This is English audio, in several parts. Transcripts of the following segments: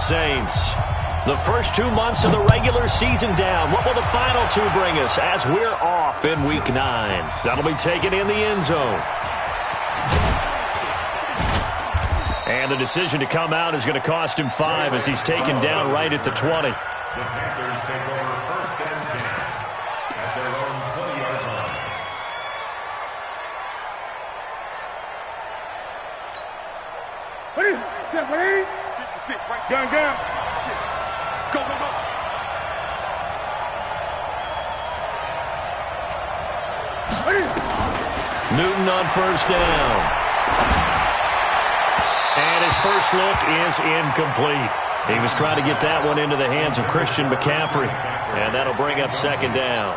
Saints. The first 2 months of the regular season down. What will the final 2 bring us as we're off in Week 9? That'll be taken in the end zone. And the decision to come out is going to cost him 5 as he's taken down right at the 20. The Panthers take over 1st and 10 at their own 20-yard line. Ready? Set, ready? 56, right? Gun, gun. 56. Go, go, go. Ready? Newton on 1st down. And his first look is incomplete. He was trying to get that one into the hands of Christian McCaffrey. And that'll bring up 2nd down.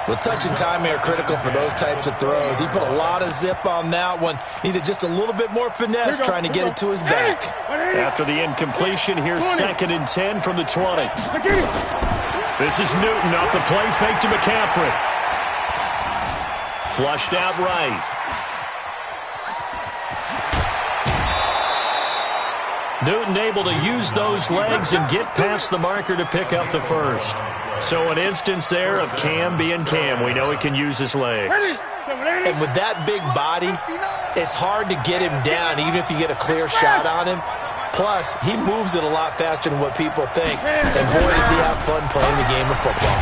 Well, touch and timing are critical for those types of throws. He put a lot of zip on that one. Needed just a little bit more finesse trying to get it to his back. After the incompletion, here's 2nd and 10 from the 20. This is Newton off the play fake to McCaffrey. Flushed out right. Newton able to use those legs and get past the marker to pick up the first. So an instance there of Cam being Cam. We know he can use his legs. And with that big body, it's hard to get him down even if you get a clear shot on him. Plus, he moves it a lot faster than what people think. And boy, does he have fun playing the game of football.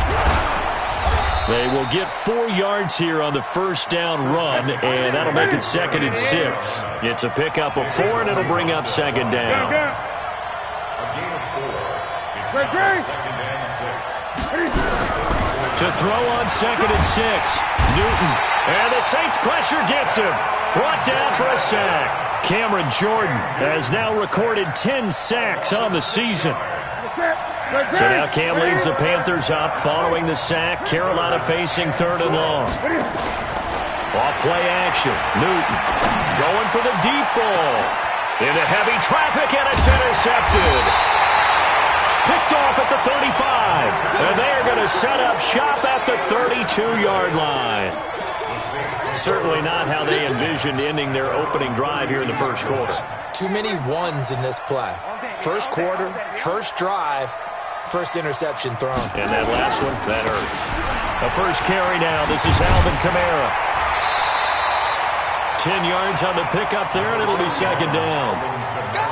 They will get 4 yards here on the 1st down run, and that'll make it 2nd and 6. It's a pickup of 4, and it'll bring up 2nd down. A gain of 4. It's 2nd and 6. To throw on 2nd and 6, Newton. And the Saints pressure gets him. Brought down for a sack. Cameron Jordan has now recorded 10 sacks on the season. So now Cam leads the Panthers up following the sack. Carolina facing 3rd and long. Off play action. Newton going for the deep ball. Into heavy traffic, and it's intercepted. Picked off at the 35. And they are going to set up shop at the 32-yard line. Certainly not how they envisioned ending their opening drive here in the first quarter. Too many ones in this play. First quarter, first drive, first interception thrown. And that last one, that hurts. The first carry now. This is Alvin Kamara. 10 yards on the pickup there, and it'll be 2nd down.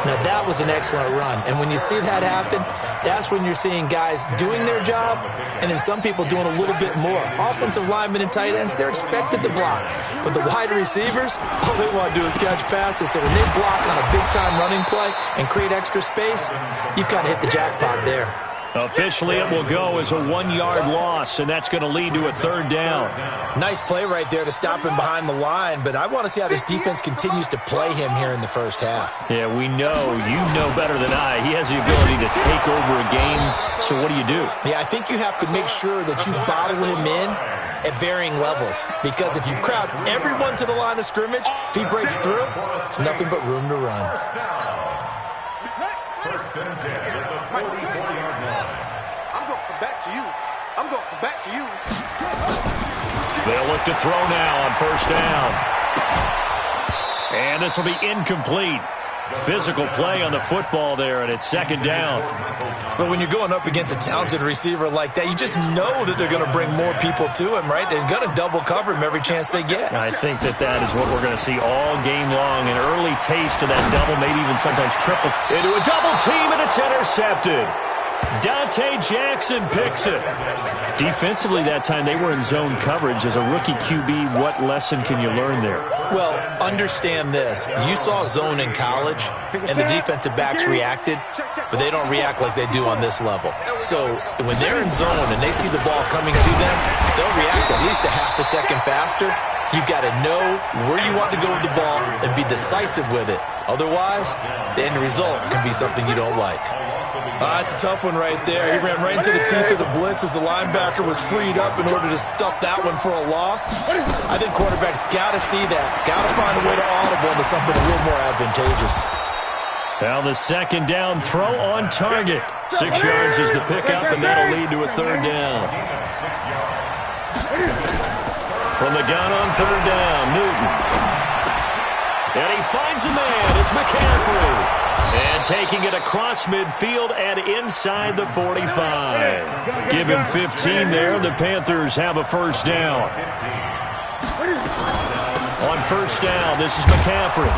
Now, that was an excellent run. And when you see that happen, that's when you're seeing guys doing their job and then some people doing a little bit more. Offensive linemen and tight ends, they're expected to block. But the wide receivers, all they want to do is catch passes. So when they block on a big-time running play and create extra space, you've got to hit the jackpot there. Officially, it will go as a 1-yard loss, and that's going to lead to a 3rd down. Nice play right there to stop him behind the line, but I want to see how this defense continues to play him here in the first half. Yeah, we know. You know better than I. He has the ability to take over a game, so what do you do? Yeah, I think you have to make sure that you bottle him in at varying levels, because if you crowd everyone to the line of scrimmage, if he breaks through, there's nothing but room to run. 1st and 10 at the 44-yard line. I'm going to come back to you. I'm going to come back to you. They'll look to throw now on 1st down. And this will be incomplete. Physical play on the football there, and it's 2nd down. But when you're going up against a talented receiver like that, you just know that they're going to bring more people to him, right? They're going to double cover him every chance they get. I think that is what we're going to see all game long. An early taste of that double, maybe even sometimes triple. Into a double team, and it's intercepted. Dante Jackson picks it. Defensively that time, they were in zone coverage. As a rookie QB, what lesson can you learn there? Well, understand this. You saw zone in college, and the defensive backs reacted, but they don't react like they do on this level. So when they're in zone and they see the ball coming to them, they'll react at least a half a second faster. You've got to know where you want to go with the ball and be decisive with it. Otherwise, the end result can be something you don't like. It's a tough one right there. He ran right into the teeth of the blitz as the linebacker was freed up in order to stuff that one for a loss. I think quarterbacks got to see that. Got to find a way to audible into something a little more advantageous. Now the 2nd down throw on target. 6 yards is the pickup, and that'll lead to a 3rd down. From the gun on 3rd down, Newton. And he finds a man. It's McCaffrey. And taking it across midfield and inside the 45. Give him 15 there. The Panthers have a first down. On first down, this is McCaffrey.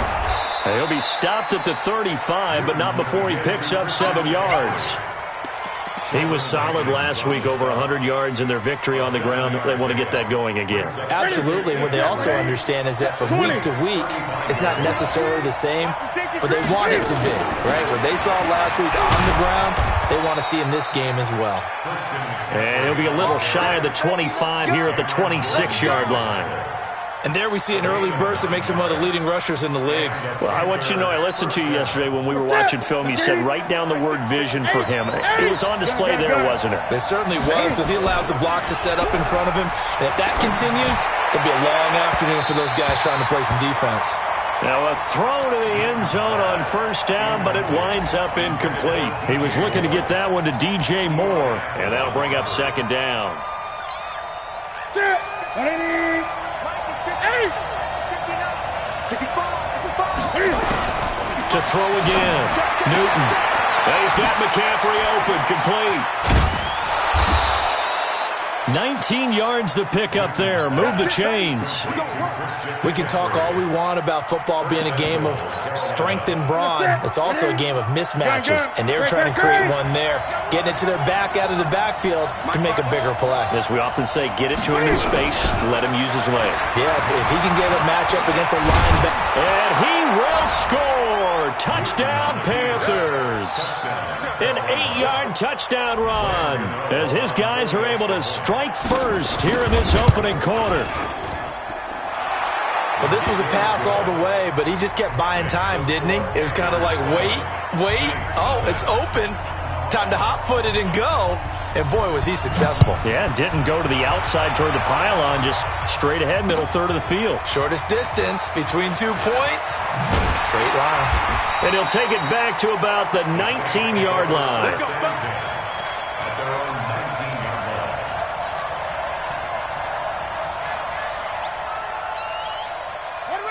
He'll be stopped at the 35, but not before he picks up 7 yards. He was solid last week, over 100 yards in their victory on the ground. They want to get that going again. Absolutely. What they also understand is that from week to week, it's not necessarily the same, but they want it to be, right? What they saw last week on the ground, they want to see in this game as well. And he'll be a little shy of the 25 here at the 26-yard line. And there we see an early burst that makes him one of the leading rushers in the league. Well, I want you to know, I listened to you yesterday when we were watching film. You said write down the word vision for him. It was on display there, wasn't it? It certainly was, because he allows the blocks to set up in front of him. And if that continues, it'll be a long afternoon for those guys trying to play some defense. Now a throw to the end zone on first down, but it winds up incomplete. He was looking to get that one to DJ Moore, and that'll bring up second down. To throw again. Newton. And he's got McCaffrey open, complete. 19 yards the pick up there. Move the chains. We can talk all we want about football being a game of strength and brawn. It's also a game of mismatches, and they're trying to create one there, getting it to their back out of the backfield to make a bigger play. As we often say, get it to him in space, let him use his leg. Yeah, if he can get a matchup against a linebacker. And he will score. Touchdown, Panthers. An 8-yard touchdown run as his guys are able to strike first here in this opening quarter. Well, this was a pass all the way, but he just kept buying time, didn't he? It was kind of like, wait. Oh, it's open. Time to hot-foot it and go. And, boy, was he successful. Yeah, didn't go to the outside toward the pylon, just straight ahead, middle third of the field. Shortest distance between 2 points, straight line. And he'll take it back to about the 19-yard line. At their own 19-yard line.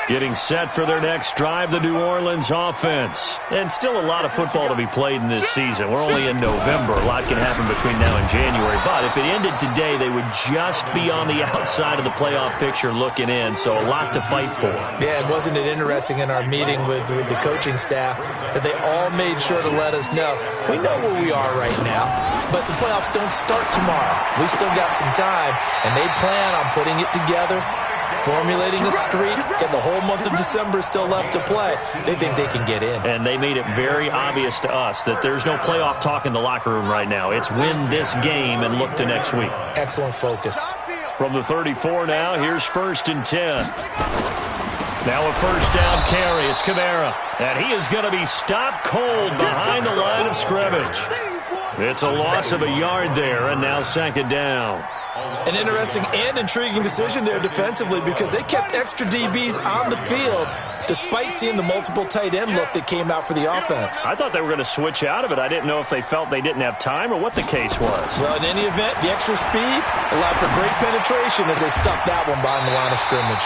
Getting set for their next drive, the New Orleans offense. And still a lot of football to be played in this season. We're only in November. A lot can happen between now and January. But if it ended today, they would just be on the outside of the playoff picture looking in. So a lot to fight for. Yeah, and wasn't it interesting in our meeting with the coaching staff that they all made sure to let us know, we know where we are right now, but the playoffs don't start tomorrow. We still got some time, and they plan on putting it together, formulating a streak, and the whole month of December is still left to play. They think they can get in. And they made it very obvious to us that there's no playoff talk in the locker room right now. It's win this game and look to next week. Excellent focus. From the 34 now, here's 1st and 10. Now a first down carry. It's Kamara. And he is going to be stopped cold behind the line of scrimmage. It's a loss of a yard there, and now second down. An interesting and intriguing decision there defensively because they kept extra DBs on the field despite seeing the multiple tight end look that came out for the offense. I thought they were going to switch out of it. I didn't know if they felt they didn't have time or what the case was. Well, in any event, the extra speed allowed for great penetration as they stuffed that one behind the line of scrimmage.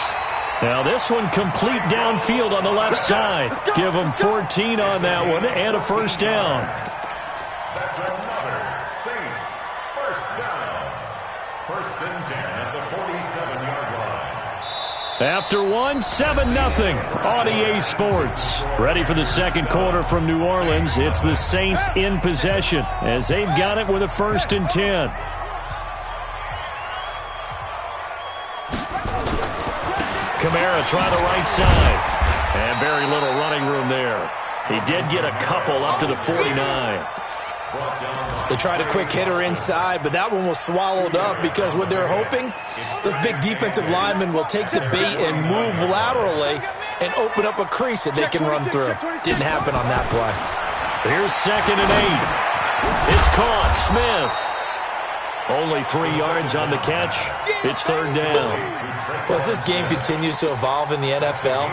Now this one complete downfield on the left side. Give them 14 on that one and a first down. That's another Saints first down. 1st and 10 at the 47-yard line. After one, 7-0 on EA Sports. Ready for the second quarter from New Orleans. It's the Saints in possession as they've got it with a 1st and 10. Kamara trying the right side. And very little running room there. He did get a couple up to the 49. They tried a quick hitter inside, but that one was swallowed up because what they're hoping, those big defensive linemen will take the bait and move laterally and open up a crease that they can run through. Didn't happen on that play. Here's 2nd and 8. It's caught. Smith. Only 3 yards on the catch. It's 3rd down. Well, as this game continues to evolve in the NFL,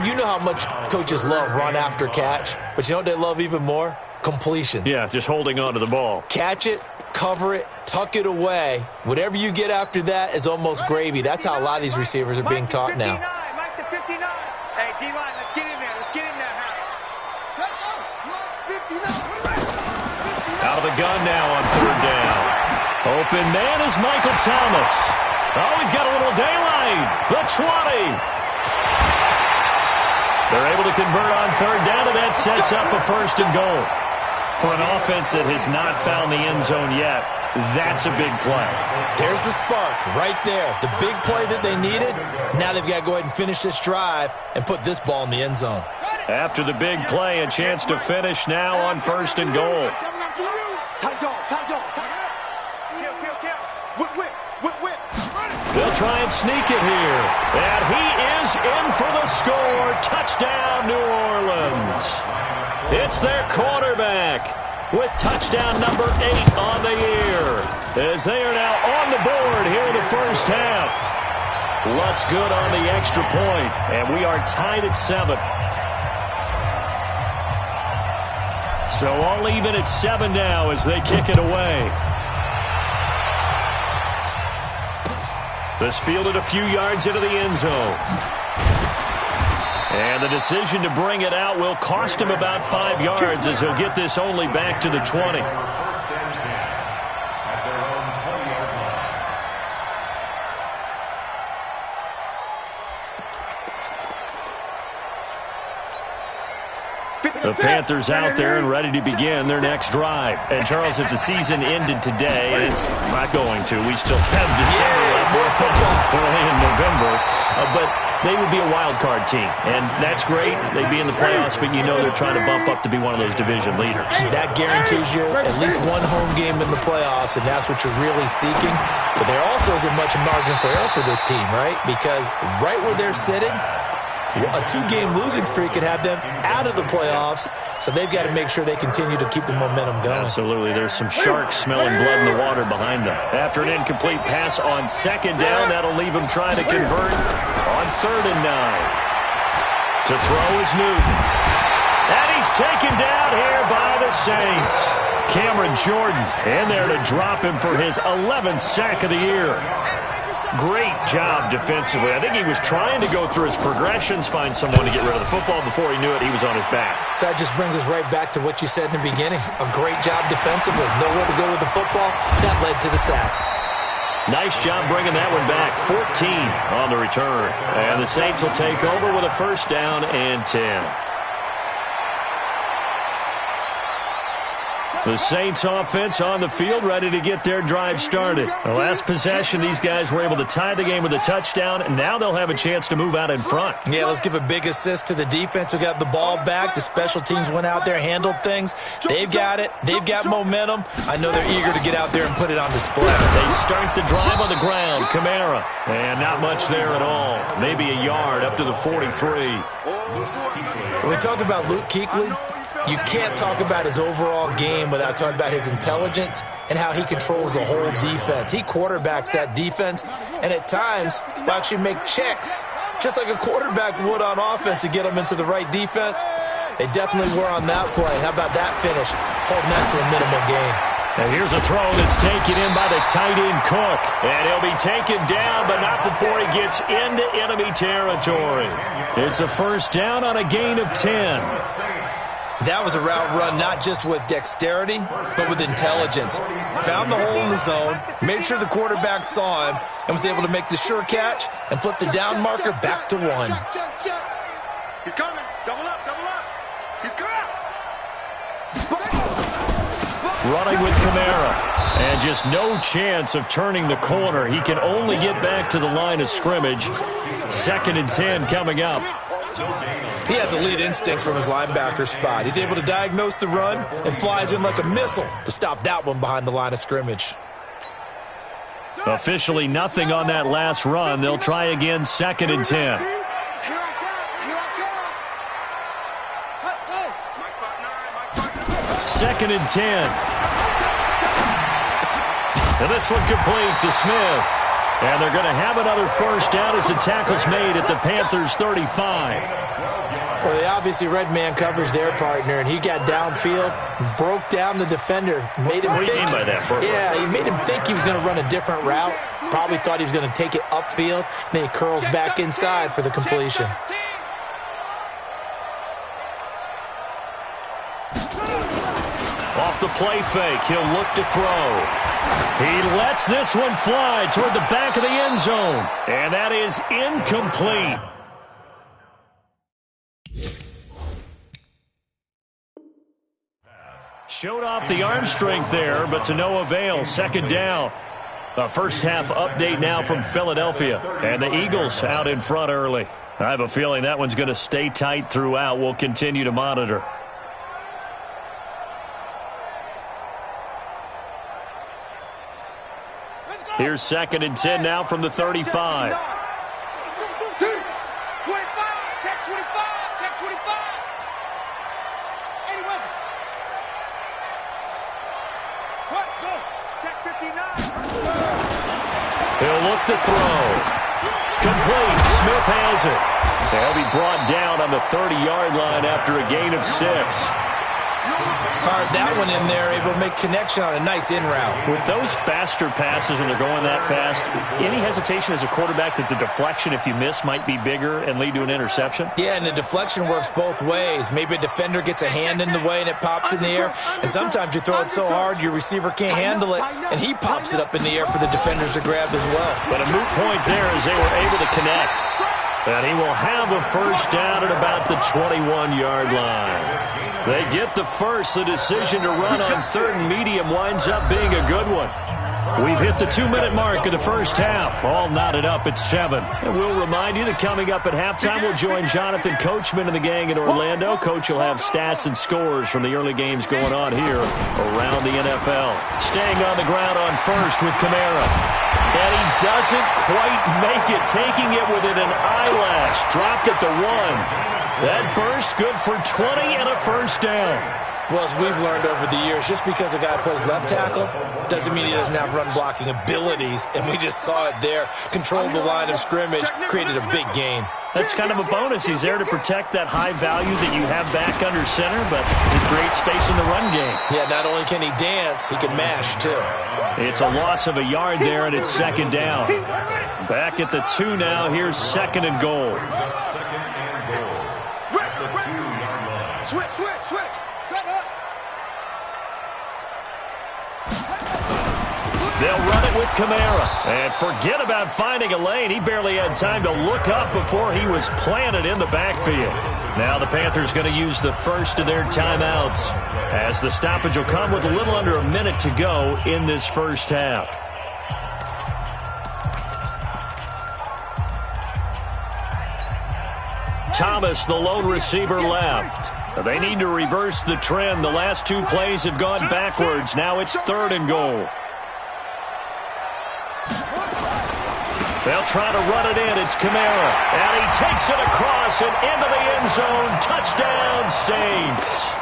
you know how much coaches love run after catch, but you know what they love even more? Completions. Yeah, just holding on to the ball. Catch it, cover it, tuck it away. Whatever you get after that is almost gravy. That's how a lot of these receivers are being taught now. Mike to 59. Hey, D-line, let's get him Out of the gun now on third down. Open man is Michael Thomas. Oh, he's got a little daylight. The 20. They're able to convert on third down, and that sets up a first and goal. For an offense that has not found the end zone yet, that's a big play. There's the spark right there. The big play that they needed. Now they've got to go ahead and finish this drive and put this ball in the end zone. After the big play, a chance to finish now on first and goal. They'll try and sneak it here. And he is in for the score. Touchdown, New Orleans. It's their quarterback with touchdown number 8 on the year, as they are now on the board here in the first half. Lutz good on the extra point, and we are tied at 7. So all even at 7 now as they kick it away. This fielded a few yards into the end zone. And the decision to bring it out will cost him about 5 yards, as he'll get this only back to the 20. The Panthers out there and ready to begin their next drive. And, Charles, if the season ended today, it's not going to. We still have December left, early in November. But they would be a wild card team, and that's great. They'd be in the playoffs, but you know they're trying to bump up to be one of those division leaders. That guarantees you at least one home game in the playoffs, and that's what you're really seeking. But there also isn't much margin for error for this team, right? Because right where they're sitting, a 2-game losing streak could have them out of the playoffs, so they've got to make sure they continue to keep the momentum going. Absolutely. There's some sharks smelling blood in the water behind them. After an incomplete pass on second down, that'll leave them trying to convert on 3rd and 9. To throw is Newton. And he's taken down here by the Saints. Cameron Jordan in there to drop him for his 11th sack of the year. Great job defensively. I think he was trying to go through his progressions, find someone to get rid of the football. Before he knew it, he was on his back. So that just brings us right back to what you said in the beginning. A great job defensively. Nowhere to go with the football. That led to the sack. Nice job bringing that one back. 14 on the return. And the Saints will take over with a first down and 10. The Saints offense on the field, ready to get their drive started. The last possession, these guys were able to tie the game with a touchdown, and now they'll have a chance to move out in front. Yeah, let's give a big assist to the defense who got the ball back. The special teams went out there, handled things. They've got it. They've got momentum. I know they're eager to get out there and put it on display. They start the drive on the ground. Kamara. And not much there at all. Maybe a yard up to the 43. When we talk about Luke Kuechly, you can't talk about his overall game without talking about his intelligence and how he controls the whole defense. He quarterbacks that defense, and at times will actually make checks, just like a quarterback would on offense to get them into the right defense. They definitely were on that play. How about that finish? Holding that to a minimal gain. And here's a throw that's taken in by the tight end Cook. And he'll be taken down, but not before he gets into enemy territory. It's a first down on a gain of 10. That was a route run not just with dexterity, but with intelligence. Found the hole in the zone, made sure the quarterback saw him, and was able to make the sure catch and flip the down marker back to 1. He's coming. Double up, double up. He's coming. Running with Kamara. And just no chance of turning the corner. He can only get back to the line of scrimmage. 2nd and 10 coming up. He has elite instincts from his linebacker spot. He's able to diagnose the run and flies in like a missile to stop that one behind the line of scrimmage. Officially nothing on that last run. They'll try again, 2nd and 10. Second and 10. And this one complete to Smith. And they're going to have another first down as the tackle's made at the Panthers' 35. Well, they obviously read man coverage their partner, and he got downfield, broke down the defender, made him think. What do you mean by that? Yeah, he made him think he was going to run a different route. Probably thought he was going to take it upfield, and then he curls back inside for the completion. Off the play fake, he'll look to throw. He lets this one fly toward the back of the end zone. And that is incomplete. Showed off the arm strength there, but to no avail. Second down. A first half update now from Philadelphia. And the Eagles out in front early. I have a feeling that one's going to stay tight throughout. We'll continue to monitor. Here's 2nd and 10 now from the 35. 25, check 25, check 25. 80 weapon. What? Go. Check 59. He'll look to throw. Complete. Smith has it. They'll be brought down on the 30-yard line after a gain of 6. Fired that one in there, able to make connection on a nice in route. With those faster passes and they're going that fast, any hesitation as a quarterback that the deflection, if you miss, might be bigger and lead to an interception? Yeah, and the deflection works both ways. Maybe a defender gets a hand in the way and it pops in the air. And sometimes you throw it so hard your receiver can't handle it, and he pops it up in the air for the defenders to grab as well. But a moot point there as they were able to connect. And he will have a first down at about the 21-yard line. They get the first. The decision to run on 3rd and medium winds up being a good one. We've hit the 2-minute mark of the first half. All knotted up at 7. And we'll remind you that coming up at halftime, we'll join Jonathan Coachman and the gang in Orlando. Coach will have stats and scores from the early games going on here around the NFL. Staying on the ground on first with Kamara. And he doesn't quite make it, taking it within an eyelash. Dropped at the 1. That burst good for 20 and a first down. Well, as we've learned over the years, just because a guy plays left tackle doesn't mean he doesn't have run-blocking abilities, and we just saw it there. Controlled the line of scrimmage, created a big gain. That's kind of a bonus. He's there to protect that high value that you have back under center, but he creates space in the run game. Yeah, not only can he dance, he can mash, too. It's a loss of a yard there, and it's 2nd down. Back at the 2 now. Here's 2nd and goal. Switch. Set up. They'll run it with Kamara. And forget about finding a lane. He barely had time to look up before he was planted in the backfield. Now the Panthers going to use the first of their timeouts, as the stoppage will come with a little under a minute to go in this first half. Thomas, the lone receiver, left. They need to reverse the trend. The last 2 plays have gone backwards. Now it's 3rd and goal. They'll try to run it in. It's Kamara. And he takes it across and into the end zone. Touchdown, Saints.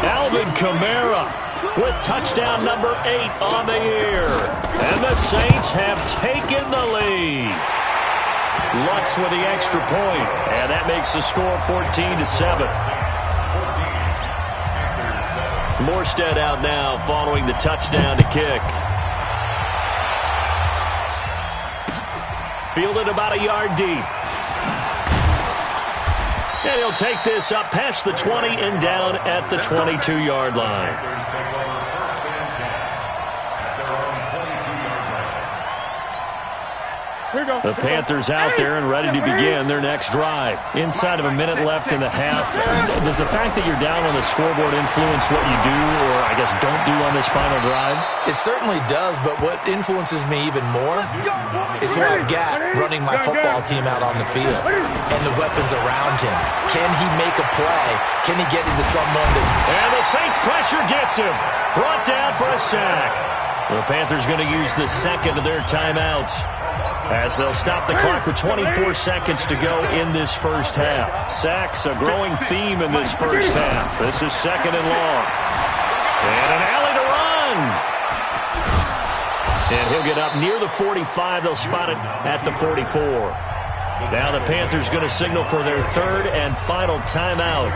Alvin Kamara with touchdown number 8 on the year. And the Saints have taken the lead. Lutz with the extra point, and that makes the score 14-7. Morstead out now following the touchdown to kick. Fielded about a yard deep. And he'll take this up past the 20 and down at the 22-yard line. The Panthers out there and ready to begin their next drive. Inside of a minute left in the half. Does the fact that you're down on the scoreboard influence what you do, or I guess don't do on this final drive? It certainly does, but what influences me even more is who I've got running my football team out on the field and the weapons around him. Can he make a play? Can he get into someone that... And the Saints pressure gets him. Brought down for a sack. The Panthers going to use the second of their timeouts, as they'll stop the clock with 24 seconds to go in this first half. Sacks, a growing theme in this first half. This is 2nd and long. And an alley to run. And he'll get up near the 45. They'll spot it at the 44. Now the Panthers going to signal for their 3rd and final timeout,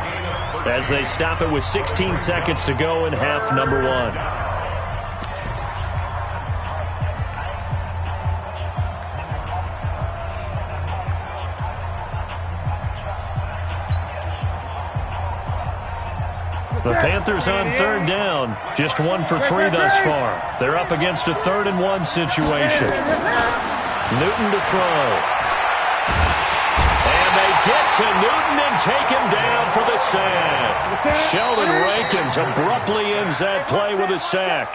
as they stop it with 16 seconds to go in half number 1. The Panthers on third down, just 1 for 3 thus far. They're up against a 3rd-and-1 situation. Newton to throw. And they get to Newton and take him down for the sack. Sheldon Rankins abruptly ends that play with a sack.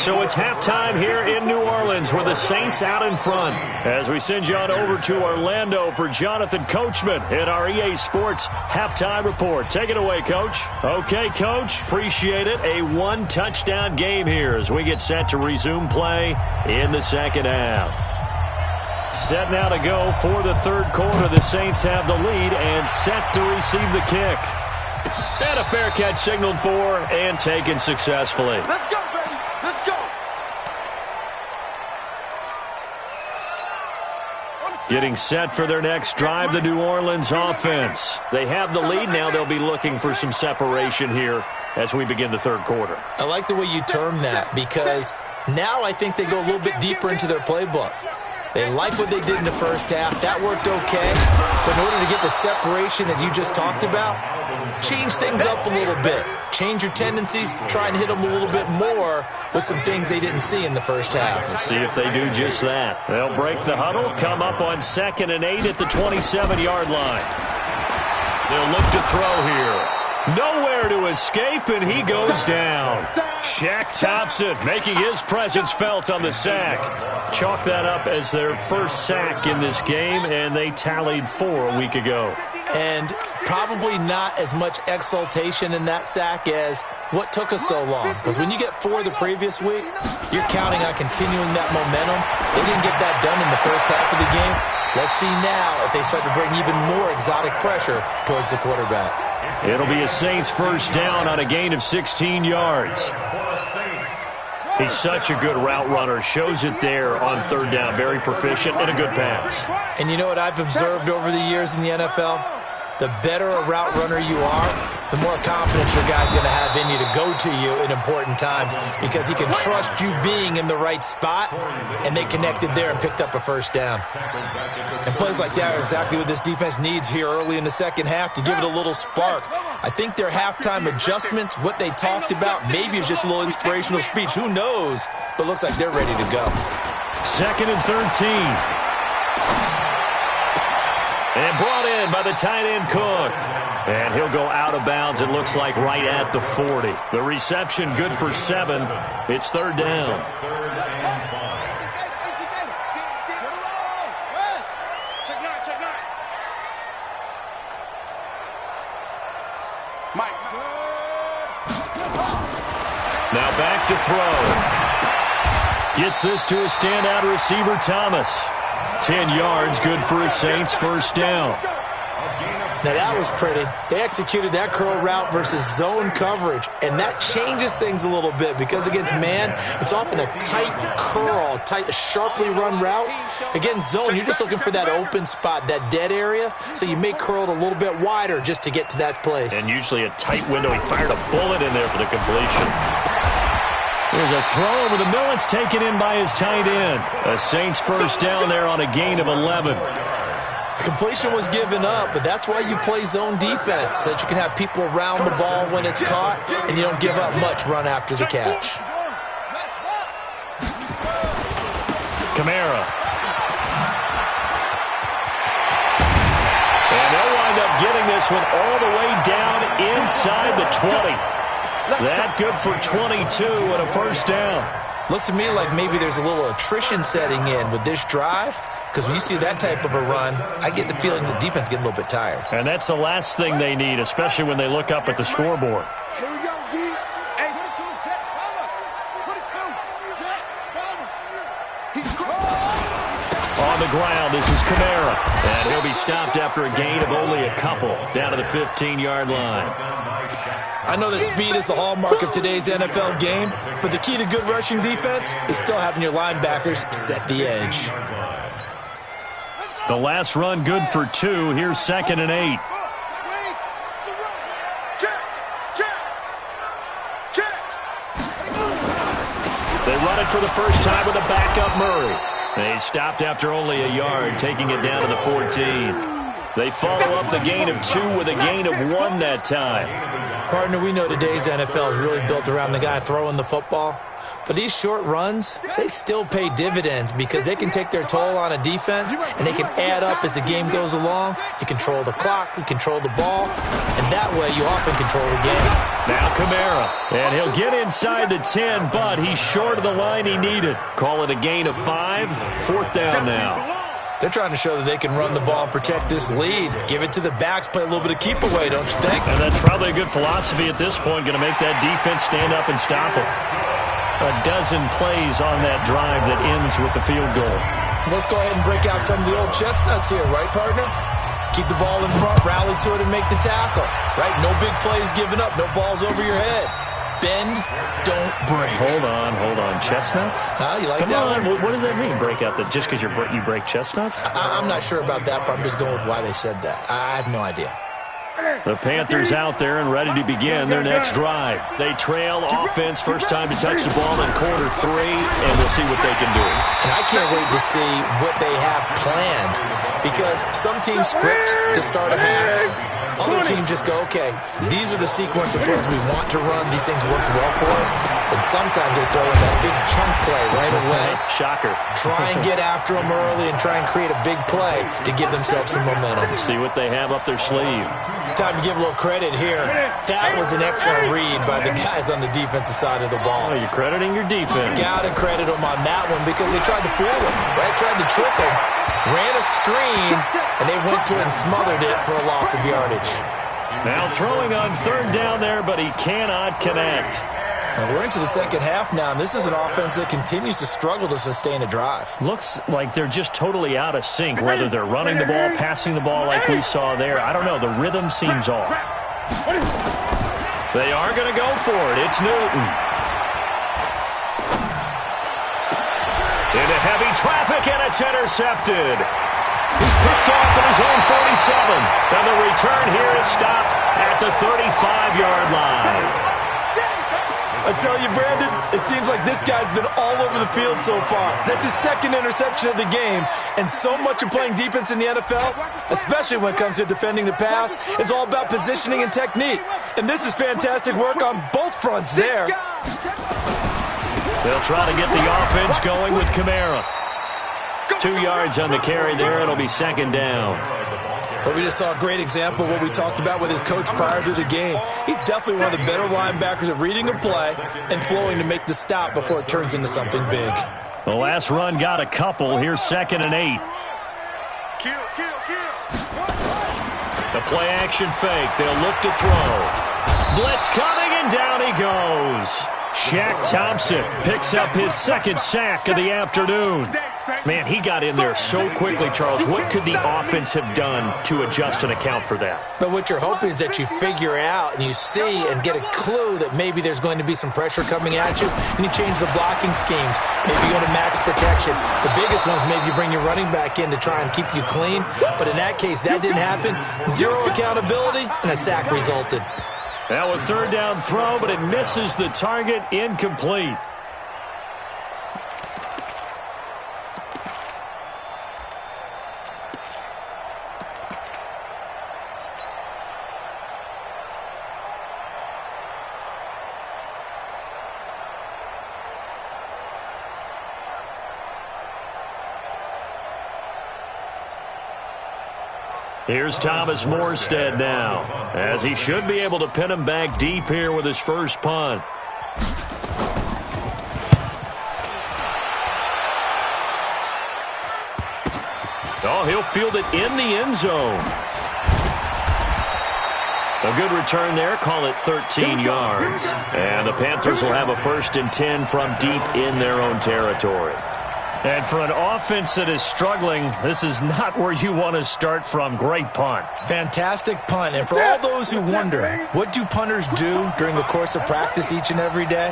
So it's halftime here in New Orleans with the Saints out in front. As we send you on over to Orlando for Jonathan Coachman in our EA Sports halftime report. Take it away, Coach. Okay, Coach. Appreciate it. A 1-touchdown game here as we get set to resume play in the second half. Set now to go for the third quarter. The Saints have the lead and set to receive the kick. And a fair catch signaled for and taken successfully. Let's go, baby. Let's go. Getting set for their next drive, the New Orleans offense. They have the lead. Now they'll be looking for some separation here as we begin the third quarter. I like the way you term that because now I think they go a little bit deeper into their playbook. They like what they did in the first half. That worked okay. But in order to get the separation that you just talked about, change things up a little bit. Change your tendencies. Try and hit them a little bit more with some things they didn't see in the first half. We'll see if they do just that. They'll break the huddle, come up on 2nd and 8 at the 27-yard line. They'll look to throw here. Nowhere to escape, and he goes down. Shaq Thompson making his presence felt on the sack. Chalk that up as their first sack in this game, and they tallied 4 a week ago. And probably not as much exultation in that sack as what took us so long. Because when you get 4 the previous week, you're counting on continuing that momentum. They didn't get that done in the first half of the game. Let's see now if they start to bring even more exotic pressure towards the quarterback. It'll be a Saints first down on a gain of 16 yards. He's such a good route runner. Shows it there on third down. Very proficient and a good pass. And you know what I've observed over the years in the NFL? The better a route runner you are, the more confidence your guy's going to have in you to go to you in important times because he can trust you being in the right spot, and they connected there and picked up a first down. And plays like that are exactly what this defense needs here early in the second half to give it a little spark. I think their halftime adjustments, what they talked about, maybe it's just a little inspirational speech. Who knows? But looks like they're ready to go. 2nd and 13. And brought in by the tight end Cook. And he'll go out of bounds, it looks like, right at the 40. The reception good for 7. It's third down. Now back to throw. Gets this to a standout receiver, Thomas. 10 yards, good for a Saints first down. Now that was pretty. They executed that curl route versus zone coverage, and that changes things a little bit because against man, it's often a tight curl, tight, sharply run route. Against zone, you're just looking for that open spot, that dead area, so you may curl it a little bit wider just to get to that place. And usually a tight window. He fired a bullet in there for the completion. There's a throw over the middle. It's taken in by his tight end. A Saints first down there on a gain of 11. Completion was given up, but that's why you play zone defense, so that you can have people around the ball when it's caught, and you don't give up much run after the catch. Kamara. And they'll wind up getting this one all the way down inside the 20. That good for 22 and a first down. Looks to me like maybe there's a little attrition setting in with this drive, because when you see that type of a run, I get the feeling the defense getting a little bit tired. And that's the last thing they need, especially when they look up at the scoreboard. Here we go, D. Hey, put it 2. Jet, cover. Put it 2. Jet, cover. He's caught. On the ground, this is Kamara. And he'll be stopped after a gain of only a couple, down to the 15-yard line. I know that speed is the hallmark of today's NFL game, but the key to good rushing defense is still having your linebackers set the edge. The last run good for 2. Here's 2nd and 8. They run it for the first time with a backup Murray. They stopped after only a yard, taking it down to the 14. They follow up the gain of 2 with a gain of 1 that time. Partner, we know today's NFL is really built around the guy throwing the football. But these short runs, they still pay dividends because they can take their toll on a defense and they can add up as the game goes along. You control the clock, you control the ball, and that way you often control the game. Now Kamara, and he'll get inside the 10, but he's short of the line he needed. Call it a gain of 5, 4th down now. They're trying to show that they can run the ball and protect this lead. Give it to the backs, play a little bit of keep away, don't you think? And that's probably a good philosophy at this point, going to make that defense stand up and stop it. A dozen plays on that drive that ends with the field goal. Let's go ahead and break out some of the old chestnuts here, right, partner? Keep the ball in front, rally to it, and make the tackle, right? No big plays given up, no balls over your head. Bend, don't break. Hold on. Chestnuts? You like Come that on. one? What does that mean, break out? That just because you break chestnuts? I'm not sure about that, but I'm just going with why they said that. I have no idea. The Panthers out there and ready to begin their next drive. They trail offense, first time to touch the ball in quarter 3, and we'll see what they can do. And I can't wait to see what they have planned because some teams script to start a half. Other teams just go, okay, these are the sequence of plays we want to run. These things worked well for us. And sometimes they throw in that big chunk play right away. Shocker. Try and get after them early and try and create a big play to give themselves some momentum. See what they have up their sleeve. Time to give a little credit here. That was an excellent read by the guys on the defensive side of the ball. Oh, you're crediting your defense. Got to credit them on that one because they tried to fool them, right? Tried to trick them. Ran a screen, and they went to it and smothered it for a loss of yardage. Now throwing on 3rd down there, but he cannot connect. And we're into the second half now, and this is an offense that continues to struggle to sustain a drive. Looks like they're just totally out of sync, whether they're running the ball, passing the ball like we saw there. I don't know. The rhythm seems off. They are going to go for it. It's Newton. Into heavy traffic, and it's intercepted. He's picked off at his own 47. And the return here is stopped at the 35-yard line. I tell you, Brandon, it seems like this guy's been all over the field so far. That's his 2nd interception of the game. And so much of playing defense in the NFL, especially when it comes to defending the pass, is all about positioning and technique. And this is fantastic work on both fronts there. They'll try to get the offense going with Kamara. 2 yards on the carry there. It'll be 2nd down. But we just saw a great example of what we talked about with his coach prior to the game. He's definitely one of the better linebackers at reading a play and flowing to make the stop before it turns into something big. The last run got a couple. Here's 2nd and 8. The play action fake. They'll look to throw. Blitz coming, and down he goes. Shaq Thompson picks up his 2nd sack of the afternoon. Man, he got in there so quickly, Charles. What could the offense have done to adjust and account for that? But what you're hoping is that you figure out and you see and get a clue that maybe there's going to be some pressure coming at you, and you change the blocking schemes. Maybe you go to max protection. The biggest one is maybe you bring your running back in to try and keep you clean. But in that case, that didn't happen. 0 accountability, and a sack resulted. Now a 3rd down throw, but it misses the target, incomplete. Here's Thomas Morstead now, as he should be able to pin him back deep here with his first punt. Oh, he'll field it in the end zone. A good return there. Call it 13 yards. And the Panthers will have a 1st and 10 from deep in their own territory. And for an offense that is struggling, this is not where you want to start from. Great punt. Fantastic punt. And for all those who wonder, what do punters do during the course of practice each and every day?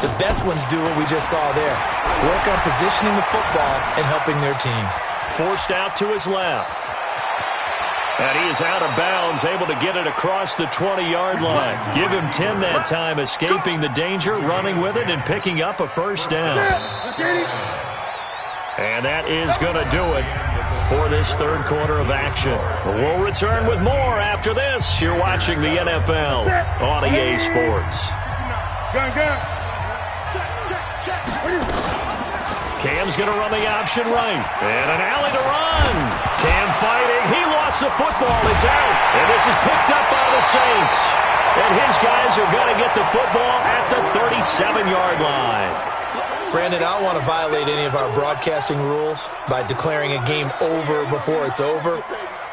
The best ones do what we just saw there. Work on positioning the football and helping their team. Forced out to his left. And he is out of bounds, able to get it across the 20-yard line. Give him 10 that time, escaping the danger, running with it, and picking up a 1st down. And that is going to do it for this third quarter of action. We'll return with more after this. You're watching the NFL on EA Sports. Cam's going to run the option right. And an alley to run. Cam fighting. He lost the football. It's out. And this is picked up by the Saints. And his guys are going to get the football at the 37-yard line. Brandon, I don't want to violate any of our broadcasting rules by declaring a game over before it's over.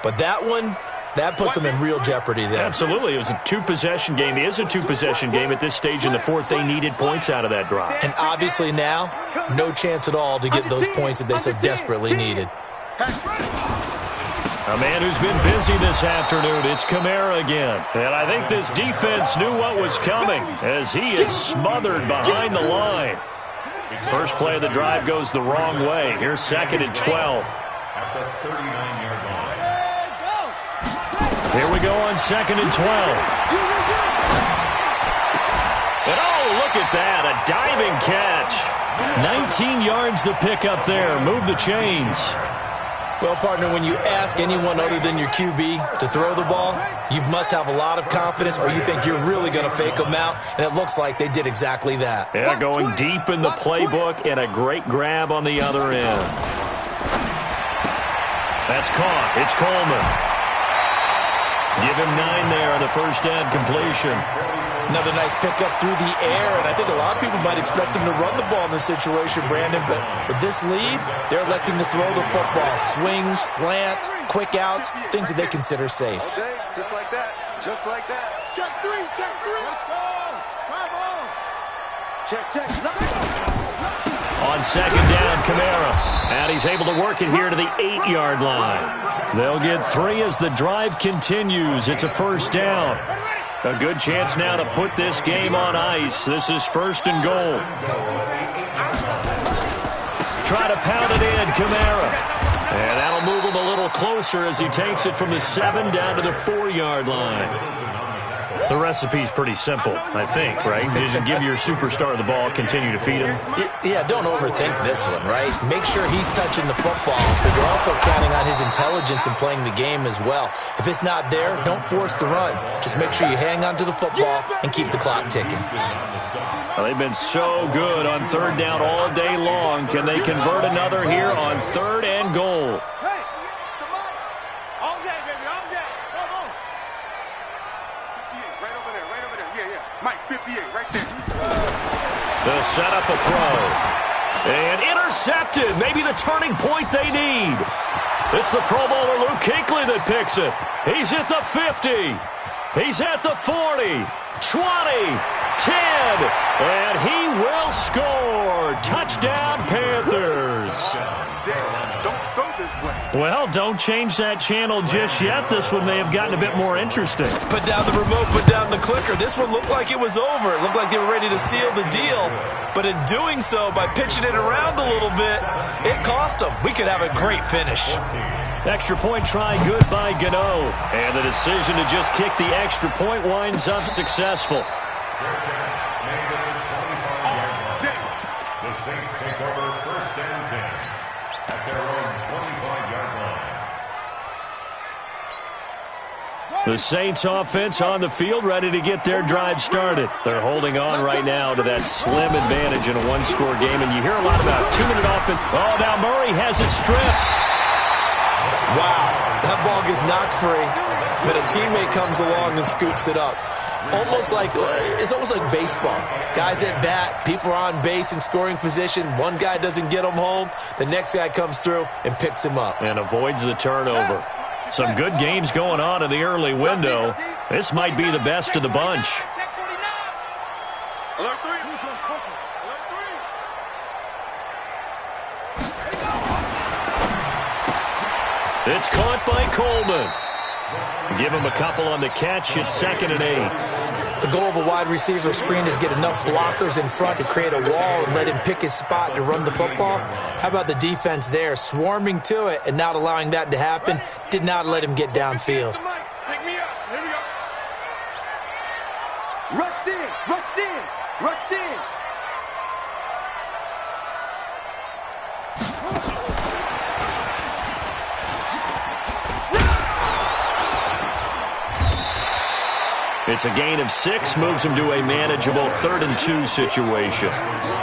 But that one, that puts them in real jeopardy there. Absolutely. It was a two-possession game. It is a two-possession game at this stage in the fourth. They needed points out of that drive. And obviously now, no chance at all to get those points that they so desperately needed. A man who's been busy this afternoon, it's Kamara again. And I think this defense knew what was coming as he is smothered behind the line. First play of the drive goes the wrong way. Here's 2nd and 12. At the 39-yard line. Here we go on 2nd and 12. And oh, look at that, a diving catch. 19 yards to pick up there. Move the chains. Well, partner, when you ask anyone other than your QB to throw the ball, you must have a lot of confidence or you think you're really going to fake them out, and it looks like they did exactly that. Yeah, going deep in the playbook and a great grab on the other end. That's caught. It's Coleman. Give him 9 there on the first down completion. Another nice pickup through the air, and I think a lot of people might expect him to run the ball in this situation, Brandon, but with this lead, they're electing to throw the football. Swings, slants, quick outs, things that they consider safe. Okay, just like that. Just like that. Check 3. Check 3. Let's go. Come on. Check. On 2nd down, Kamara. And he's able to work it here to the 8-yard line. They'll get 3 as the drive continues. It's a first down. A good chance now to put this game on ice. This is 1st and goal. Try to pound it in, Kamara. And that'll move him a little closer as he takes it from the 7 down to the 4-yard line. The recipe's pretty simple, I think, right? Just give your superstar the ball, continue to feed him. Yeah, don't overthink this one, right? Make sure he's touching the football, but you're also counting on his intelligence in playing the game as well. If it's not there, don't force the run. Just make sure you hang on to the football and keep the clock ticking. Well, they've been so good on 3rd down all day long. Can they convert another here on 3rd and goal? Hey, come on. All day, baby. All day. Come on. 58, right over there. Right over there. Yeah. Mike, 58, right there. They'll set up a throw. And intercepted. Maybe the turning point they need. It's the Pro Bowler Luke Kuechly that picks it. He's at the 50. He's at the 40. 20. 10. And he will score. Touchdown, Panthers. Don't throw this way. Well, don't change that channel just yet. This one may have gotten a bit more interesting. Put down the remote, put down the clicker. This one looked like it was over. It looked like they were ready to seal the deal. But in doing so, by pitching it around a little bit, it cost them. We could have a great finish. Extra point try good by Gano. And the decision to just kick the extra point winds up successful. The Saints take over 1st and 10 at their own 25-yard line. The Saints offense on the field, ready to get their drive started. They're holding on right now to that slim advantage in a one-score game, and you hear a lot about 2-minute offense. Oh, now Murray has it stripped. Wow, that ball gets knocked free, but a teammate comes along and scoops it up. It's almost like baseball. Guys at bat, people are on base in scoring position. One guy doesn't get him home. The next guy comes through and picks him up. And avoids the turnover. Some good games going on in the early window. This might be the best of the bunch. Alert 3. It's caught by Coleman. Give him a couple on the catch. It's 2nd and 8. The goal of a wide receiver screen is get enough blockers in front to create a wall and let him pick his spot to run the football. How about the defense there, swarming to it and not allowing that to happen? Did not let him get downfield. Take me out. Here we go. Rush in. Rush in. Rush in. It's a gain of 6, moves them to a manageable 3rd-and-2 situation.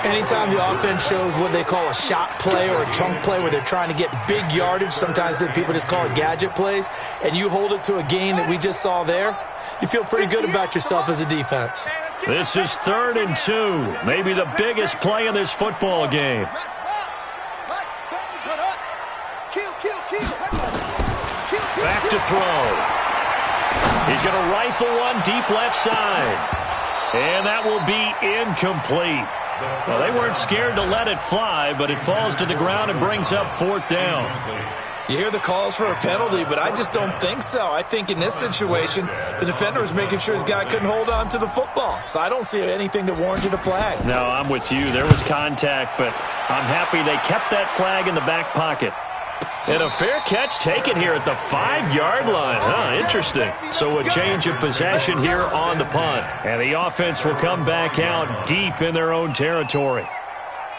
Anytime the offense shows what they call a shot play or a chunk play where they're trying to get big yardage, sometimes people just call it gadget plays, and you hold it to a gain that we just saw there, you feel pretty good about yourself as a defense. This is 3rd-and-2, maybe the biggest play in this football game. Back to throw. He's going to rifle one deep left side. And that will be incomplete. Well, they weren't scared to let it fly, but it falls to the ground and brings up 4th down. You hear the calls for a penalty, but I just don't think so. I think in this situation, the defender was making sure his guy couldn't hold on to the football. So I don't see anything that warranted a flag. No, I'm with you. There was contact, but I'm happy they kept that flag in the back pocket. And a fair catch taken here at the 5-yard line. Interesting. So a change of possession here on the punt. And the offense will come back out deep in their own territory.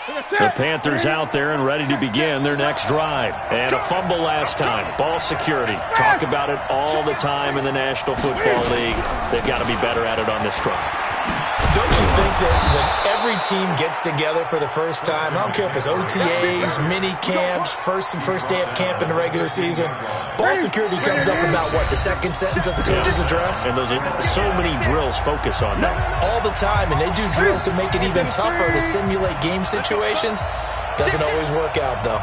The Panthers out there and ready to begin their next drive. And a fumble last time. Ball security. Talk about it all the time in the National Football League. They've got to be better at it on this drive. Don't you think that when every team gets together for the first time, I don't care if it's OTAs, mini camps, first day of camp in the regular season, ball security comes up about, what, the second sentence of the coach's address? And there's so many drills focus on that. All the time, and they do drills to make it even tougher to simulate game situations. Doesn't always work out, though.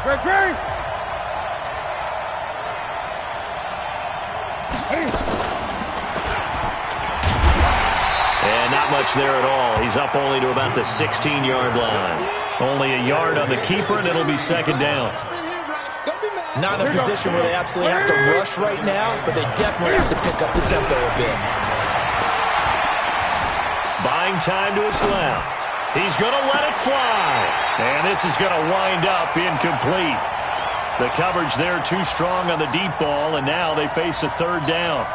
Not much there at all. He's up only to about the 16-yard line. Only a yard on the keeper, and it'll be 2nd down. Not in a position where they absolutely have to rush right now, but they definitely have to pick up the tempo a bit. Buying time to his left. He's going to let it fly. And this is going to wind up incomplete. The coverage there too strong on the deep ball, and now they face a 3rd down.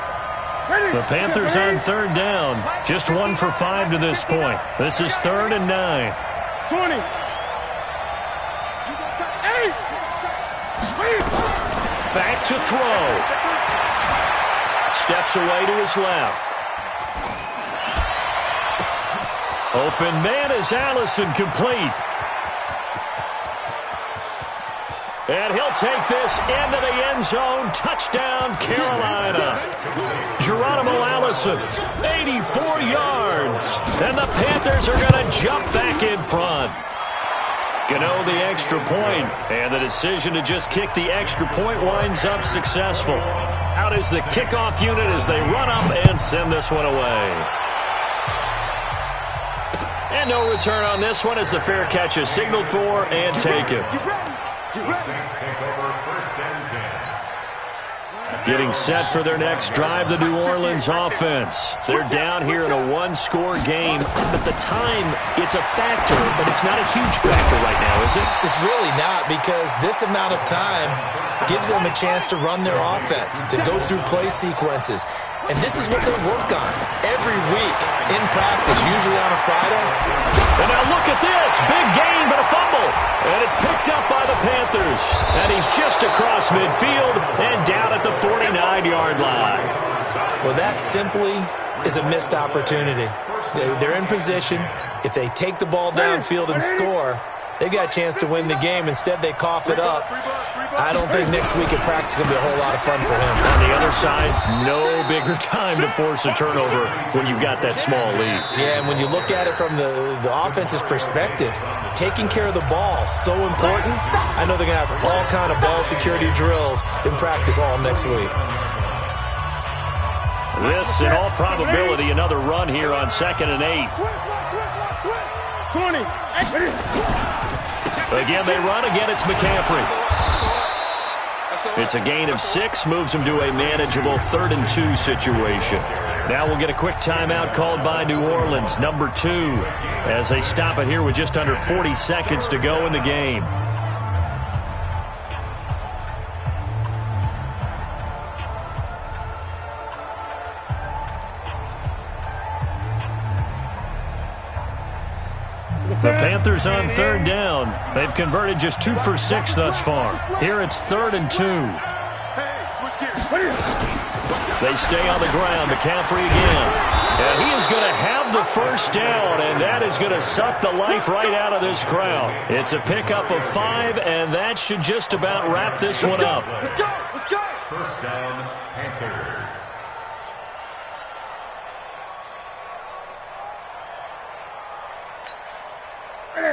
The Panthers on 3rd down. Just 1 for 5 to this point. This is 3rd and 9. 20. Back to throw. Steps away to his left. Open man is Allison, complete. And he'll take this into the end zone. Touchdown, Carolina. Geronimo Allison, 84 yards. And the Panthers are going to jump back in front. Gano the extra point, and the decision to just kick the extra point winds up successful. Out is the kickoff unit as they run up and send this one away. And no return on this one as the fair catch is signaled for and taken. The Saints take over 1st and 10. Getting set for their next drive, the New Orleans offense. They're down here in a 1-score game. At the time, it's a factor, but it's not a huge factor right now, is it? It's really not, because this amount of time gives them a chance to run their offense, to go through play sequences. And this is what they work on every week in practice, usually on a Friday. And now look at this. Big gain, but a fumble. And it's picked up by the Panthers. And he's just across midfield and down at the 49-yard line. Well, that simply is a missed opportunity. They're in position. If they take the ball downfield and score, they've got a chance to win the game. Instead, they cough it up. I don't think next week in practice is going to be a whole lot of fun for him. On the other side, no bigger time to force a turnover when you've got that small lead. Yeah, and when you look at it from the offense's perspective, taking care of the ball is so important. I know they're going to have all kind of ball security drills in practice all next week. This, in all probability, another run here on 2nd and 8. 20. Again, they run. Again, it's McCaffrey. It's a gain of 6, moves them to a manageable 3rd and 2 situation. Now we'll get a quick timeout called by New Orleans, number 2, as they stop it here with just under 40 seconds to go in the game. The Panthers on 3rd down. They've converted just 2 for 6 thus far. Here it's 3rd and 2. They stay on the ground. McCaffrey again. And he is going to have the first down, and that is going to suck the life right out of this crowd. It's a pickup of 5, and that should just about wrap this one up. Let's go! Let's go! First down, Panthers.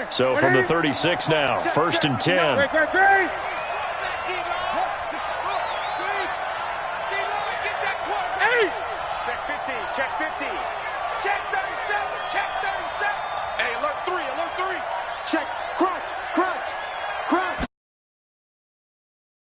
So from the 36 now, 1st and 10. Great. Check 50, check 50, check 37, check